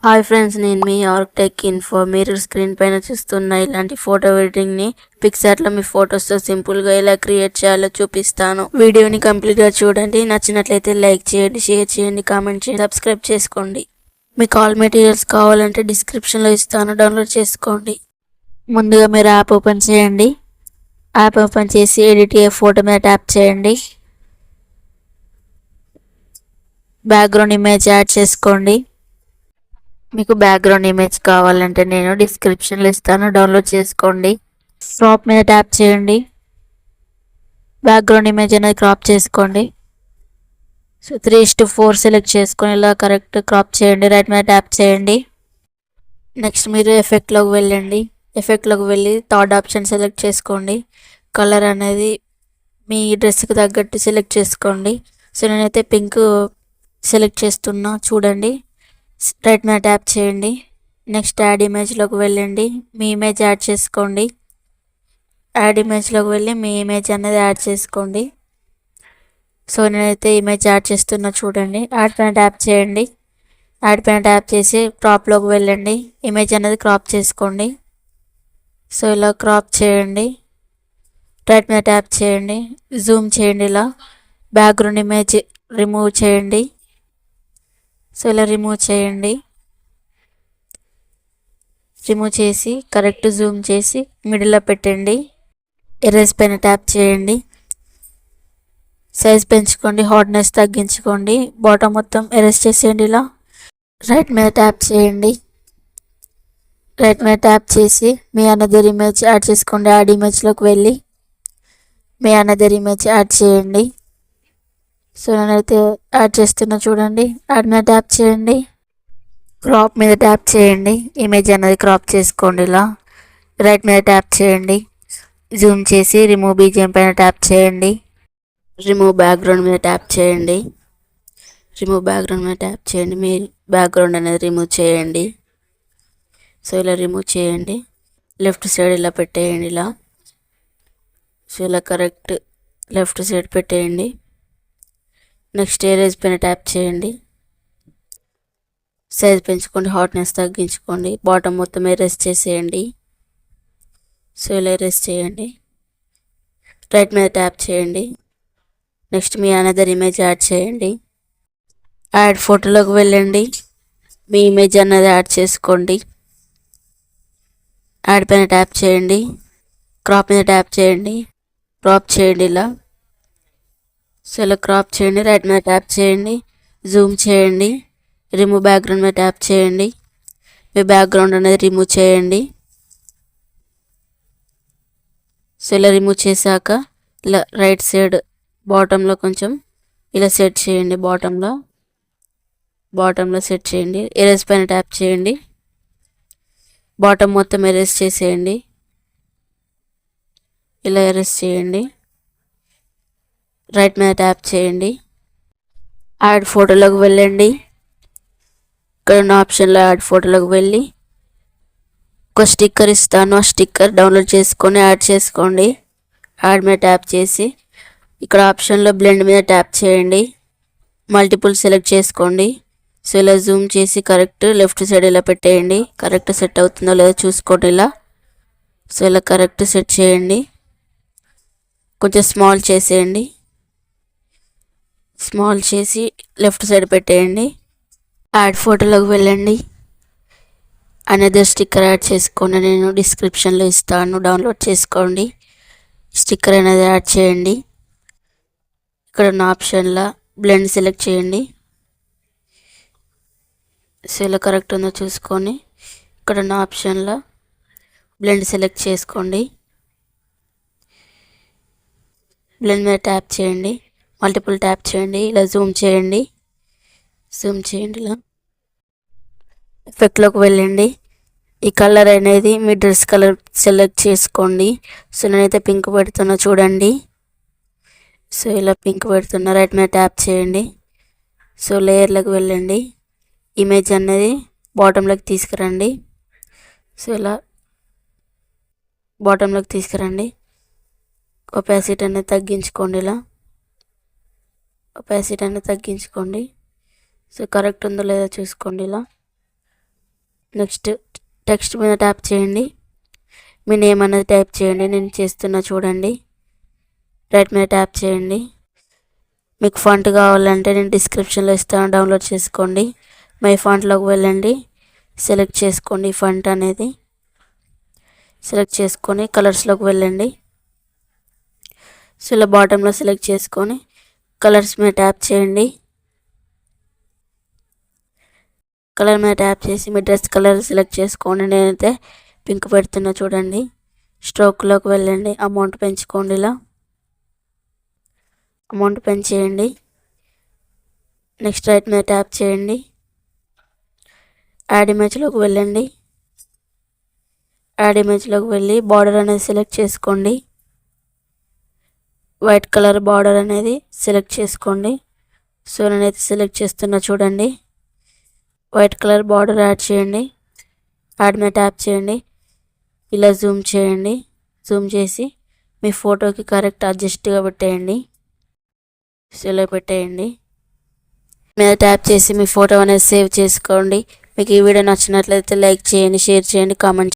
Hi friends, నేను మీ arc info. మీరు screen పైన చూస్తున్న ఇలాంటి ఫోటో ఎడిటింగ్ని పిక్సార్ట్లో మీ ఫొటోస్తో సింపుల్గా ఎలా క్రియేట్ చేయాలో చూపిస్తాను. వీడియోని కంప్లీట్గా చూడండి. నచ్చినట్లయితే లైక్ చేయండి, షేర్ చేయండి, కామెంట్ చేయండి, సబ్స్క్రైబ్ చేసుకోండి. మీకు ఆల్ మెటీరియల్స్ కావాలంటే డిస్క్రిప్షన్లో ఇస్తాను, డౌన్లోడ్ చేసుకోండి. ముందుగా మీరు యాప్ ఓపెన్ చేయండి. యాప్ ఓపెన్ చేసి ఎడిట్ ఏ ఫోటో మీద ట్యాప్ చేయండి. బ్యాక్గ్రౌండ్ ఇమేజ్ యాడ్ చేసుకోండి. మీకు బ్యాక్గ్రౌండ్ ఇమేజ్ కావాలంటే నేను డిస్క్రిప్షన్లో ఇస్తాను, డౌన్లోడ్ చేసుకోండి. క్రాప్ మీద ట్యాప్ చేయండి. బ్యాక్గ్రౌండ్ ఇమేజ్ అనేది క్రాప్ చేసుకోండి. సో 3:4 సెలెక్ట్ చేసుకొని ఇలా కరెక్ట్ క్రాప్ చేయండి. రైట్ మీద ట్యాప్ చేయండి. నెక్స్ట్ మీరు ఎఫెక్ట్లోకి వెళ్ళండి. ఎఫెక్ట్లోకి వెళ్ళి థర్డ్ ఆప్షన్ సెలెక్ట్ చేసుకోండి. కలర్ అనేది మీ డ్రెస్కి తగ్గట్టు సెలెక్ట్ చేసుకోండి. సో నేనైతే పింక్ సెలెక్ట్ చేస్తున్నా, చూడండి. రైట్ మీద ట్యాప్ చేయండి. నెక్స్ట్ యాడ్ ఇమేజ్లోకి వెళ్ళండి. మీ ఇమేజ్ యాడ్ చేసుకోండి. యాడ్ ఇమేజ్లోకి వెళ్ళి మీ ఇమేజ్ అనేది యాడ్ చేసుకోండి. సో నేనైతే ఇమేజ్ యాడ్ చేస్తున్నా, చూడండి. యాడ్ పైన ట్యాప్ చేయండి. యాడ్ పైన ట్యాప్ చేసి క్రాప్లోకి వెళ్ళండి. ఇమేజ్ అనేది క్రాప్ చేసుకోండి. సో ఇలా క్రాప్ చేయండి. రైట్ మీద ట్యాప్ చేయండి. జూమ్ చేయండి. ఇలా బ్యాక్గ్రౌండ్ ఇమేజ్ రిమూవ్ చేయండి. సో ఇలా రిమూవ్ చేయండి. రిమూవ్ చేసి కరెక్ట్ జూమ్ చేసి మిడిల్లో పెట్టండి. ఎరేజ్ పైన ట్యాప్ చేయండి. సైజ్ పెంచుకోండి, హార్డ్నెస్ తగ్గించుకోండి. బాటమ్ మొత్తం ఎరేజ్ చేసేయండి. ఇలా రైట్ మీద ట్యాప్ చేయండి. రైట్ మీద ట్యాప్ చేసి మీ అనదర్ ఇమేజ్ యాడ్ చేసుకోండి. యాడ్ ఇమేజ్లోకి వెళ్ళి మీ అనదర్ ఇమేజ్ యాడ్ చేయండి. సో నేనైతే యాడ్ చేస్తున్నా, చూడండి. యాడ్ మీద ట్యాప్ చేయండి. క్రాప్ మీద ట్యాప్ చేయండి. ఇమేజ్ అనేది క్రాప్ చేసుకోండి. ఇలా రైట్ మీద ట్యాప్ చేయండి. జూమ్ చేసి రిమూవ్ బీజిఎం పైన ట్యాప్ చేయండి. రిమూవ్ బ్యాక్గ్రౌండ్ మీద ట్యాప్ చేయండి. రిమూవ్ బ్యాక్గ్రౌండ్ మీద ట్యాప్ చేయండి. మీ బ్యాక్గ్రౌండ్ అనేది రిమూవ్ చేయండి. సో ఇలా రిమూవ్ చేయండి. లెఫ్ట్ సైడ్ ఇలా పెట్టేయండి. ఇలా సో ఇలా కరెక్ట్ లెఫ్ట్ సైడ్ పెట్టేయండి. నెక్స్ట్ ఎరేజ్ పైన ట్యాప్ చేయండి. సైజ్ పెంచుకోండి, హార్డ్నెస్ తగ్గించుకోండి. బాటమ్ మొత్తం ఎరేజ్ చేసేయండి. సో ఇలా ఎరేజ్ చేయండి. రైట్ మీద ట్యాప్ చేయండి. Next me another image add చేయండి. యాడ్ ఫోటోలోకి వెళ్ళండి. మీ ఇమేజ్ అన్నది యాడ్ చేసుకోండి. యాడ్ పైన ట్యాప్ చేయండి. క్రాప్ మీద ట్యాప్ చేయండి. క్రాప్ చేయండి. ఇలా సో ఇలా క్రాప్ చేయండి. రైట్ మీద ట్యాప్ చేయండి. జూమ్ చేయండి. రిమూవ్ బ్యాక్గ్రౌండ్ మీద ట్యాప్ చేయండి. మీ బ్యాక్గ్రౌండ్ అనేది రిమూవ్ చేయండి. సో ఇలా రిమూవ్ చేశాక ఇలా రైట్ సైడ్ బాటంలో కొంచెం ఇలా సెట్ చేయండి. బాటంలో సెట్ చేయండి. ఎరేజ్ పైన ట్యాప్ చేయండి. బాటమ్ మొత్తం ఎరేజ్ చేసేయండి. ఇలా ఎరేజ్ చేయండి. రైట్ మీద ట్యాప్ చేయండి. యాడ్ ఫోటోలోకి వెళ్ళండి. ఇక్కడ ఉన్న ఆప్షన్లో యాడ్ ఫోటోలోకి వెళ్ళి ఒక స్టిక్కర్ ఇస్తాను, ఆ స్టిక్కర్ డౌన్లోడ్ చేసుకొని యాడ్ చేసుకోండి. యాడ్ మీద ట్యాప్ చేసి ఇక్కడ ఆప్షన్లో బ్లెండ్ మీద ట్యాప్ చేయండి. మల్టిపుల్ సెలెక్ట్ చేసుకోండి. సో ఇలా జూమ్ చేసి కరెక్ట్ లెఫ్ట్ సైడ్ ఇలా పెట్టేయండి. కరెక్ట్ సెట్ అవుతుందో లేదో చూసుకోండి. ఇలా సో ఇలా కరెక్ట్ సెట్ చేయండి. కొంచెం స్మాల్ చేసేయండి. స్మాల్ చేసి లెఫ్ట్ సైడ్ పెట్టేయండి. యాడ్ ఫోటోలోకి వెళ్ళండి. అనదర్ స్టిక్కర్ యాడ్ చేసుకోండి. నేను డిస్క్రిప్షన్లో ఇస్తాను, డౌన్లోడ్ చేసుకోండి. స్టిక్కర్ అనేది యాడ్ చేయండి. ఇక్కడ ఉన్న ఆప్షన్లో బ్లెండ్ సెలెక్ట్ చేయండి. సో ఇలా కరెక్ట్ ఉందో చూసుకొని ఇక్కడ ఉన్న ఆప్షన్లో బ్లెండ్ సెలెక్ట్ చేసుకోండి. బ్లెండ్ మీద ట్యాప్ చేయండి. మల్టిపుల్ ట్యాప్ చేయండి. ఇలా జూమ్ చేయండి. ఇలా ఎఫెక్ట్లోకి వెళ్ళండి. ఈ కలర్ అనేది మీ డ్రెస్ కలర్ సెలెక్ట్ చేసుకోండి. సో నేనైతే పింక్ పెడుతున్నా, చూడండి. సో ఇలా పింక్ పెడుతున్నా. రైట్ మీద ట్యాప్ చేయండి. సో లేయర్లోకి వెళ్ళండి. ఇమేజ్ అనేది బాటంలోకి తీసుకురండి. సో ఇలా బాటంలోకి తీసుకురండి. ఒపాసిటీ అనేది తగ్గించుకోండి. ఇలా ఒపాసిటీ అనేది తగ్గించుకోండి. సో కరెక్ట్ ఉందో లేదో చూసుకోండి. ఇలా నెక్స్ట్ టెక్స్ట్ మీద ట్యాప్ చేయండి. మీ నేమ్ అనేది టైప్ చేయండి. నేను చేస్తున్నా చూడండి. రైట్ మీద ట్యాప్ చేయండి. మీకు ఫాంట్ కావాలంటే నేను డిస్క్రిప్షన్లో ఇస్తాను, డౌన్లోడ్ చేసుకోండి. మై ఫాంట్లోకి వెళ్ళండి, సెలెక్ట్ చేసుకోండి ఫాంట్ అనేది. సెలెక్ట్ చేసుకొని కలర్స్లోకి వెళ్ళండి. సో ఇలా బాటంలో సెలెక్ట్ చేసుకొని కలర్స్ మీద ట్యాప్ చేయండి. కలర్ మీద ట్యాప్ చేసి మీ డ్రెస్ కలర్ సెలెక్ట్ చేసుకోండి. నేనైతే పింక్ పెడుతున్నా చూడండి. స్ట్రోక్లోకి వెళ్ళండి, అమౌంట్ పెంచుకోండి. ఇలా అమౌంట్ పెంచేయండి. నెక్స్ట్ రైట్ మీద ట్యాప్ చేయండి. యాడ్ ఇమేజ్లోకి వెళ్ళండి. యాడ్ ఇమేజ్లోకి వెళ్ళి బార్డర్ అనేది సెలెక్ట్ చేసుకోండి. వైట్ కలర్ బార్డర్ అనేది సెలెక్ట్ చేసుకోండి. సో నేనైతే సెలెక్ట్ చేస్తున్నా చూడండి. వైట్ కలర్ బార్డర్ యాడ్ చేయండి. యాడ్ మీద ట్యాప్ చేయండి. ఇలా జూమ్ చేయండి. జూమ్ చేసి మీ ఫోటోకి కరెక్ట్ అడ్జస్ట్గా పెట్టేయండి. సో ఇలా పెట్టేయండి. మీద ట్యాప్ చేసి మీ ఫోటో అనేది సేవ్ చేసుకోండి. మీకు ఈ వీడియో నచ్చినట్లయితే లైక్ చేయండి, షేర్ చేయండి, కామెంట్